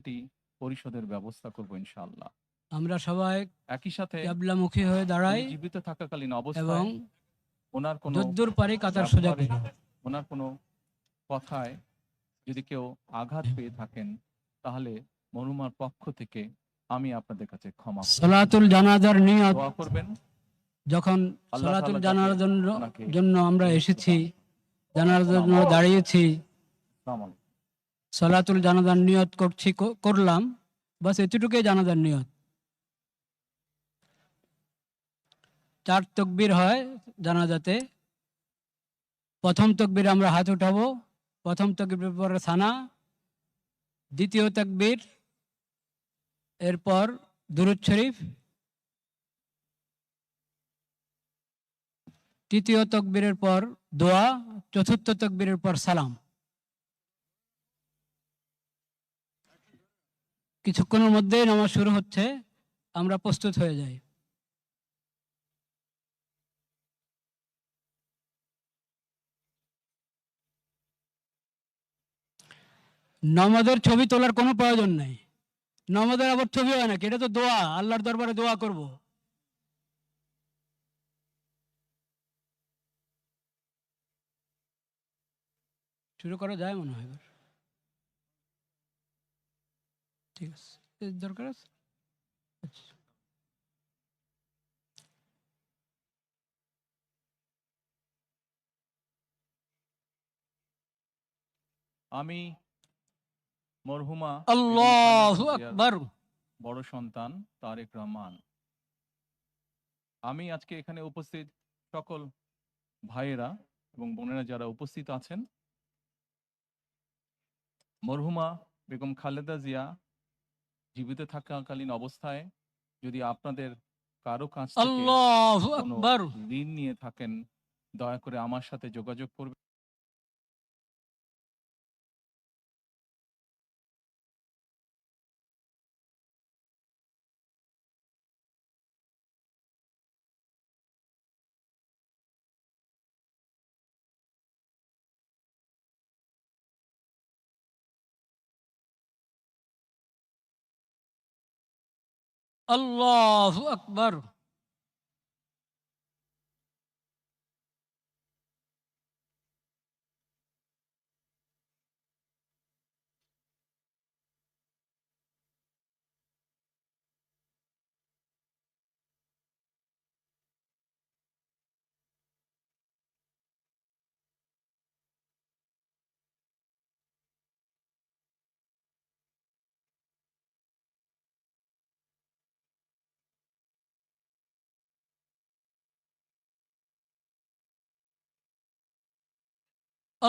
এটি পরিশোধের ব্যবস্থা করব ইনশাআল্লাহ। আমরা সবাই একই সাথে কিবলামুখী হয়ে দাঁড়াই উনি জীবিত থাকাকালীন এবং অবস্থায় ওনার কোনো যদ্দূর পারি কাতার সোজা ব্যবহারে, করি। ওনার কোনো কথায় যদি কেউ আঘাত পেয়ে থাকেন, তাহলে মরহুমার পক্ষ থেকে আমি আপনাদের কাছে ক্ষমা সালাতুল জানাজার নিয়ত, দোয়া করবেন। যখন আল্লাহ সালাতুল তাআলা যাতে জানাজার ওনাকে জন্য আমরা এসেছি, জানাজার জন্য আসসালামু দাঁড়িয়েছি, আলাইকুম। সালাতুল জানাজার নিয়ত করলাম, বাস এতটুকুই জানাজার নিয়ত। 4 তাকবীর হয় জানাজাতে। প্রথম তাকবীরে আমরা হাত উঠাবো, প্রথম তাকবীরের পরে সানা, দ্বিতীয় তাকবীর, এরপর দুরূদ শরীফ, তৃতীয় তাকবীরের পর দোয়া, চতুর্থ তাকবীরের পর সালাম। কিছুক্ষণের মধ্যেই নামাজ শুরু হচ্ছে, আমরা প্রস্তুত হয়ে যাই। নামাজের ছবি তোলার কোনো প্রয়োজন নেই। নামাজের আবার ছবি হয় নাকি? এটা তো দোয়া, আল্লাহর দরবারে দোয়া করব। শুরু করা যায় মনে হয় এবার। ঠিক আছে, এর দরকার আছে। আচ্ছা। আমি মরহুমা আল্লাহু আকবার। বড় সন্তান তারেক রহমান, আমি আজকে এখানে উপস্থিত সকল ভাইয়েরা এবং বোনেরা যারা উপস্থিত আছেন, মরহুমা বেগম খালেদা জিয়া জীবিত থাকাকালীন অবস্থায় যদি আপনাদের কারো কাছ থেকে আল্লাহু কোনো আকবার। ঋণ নিয়ে থাকেন, দয়া করে আমার সাথে যোগাযোগ করবেন। আল্লাহু আকবার।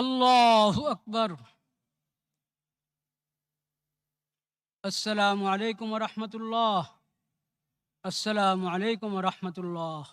আল্লাহু আকবার। আসসালামু আলাইকুম ওয়া রাহমাতুল্লাহ। আসসালামু আলাইকুম ওয়া রাহমাতুল্লাহ।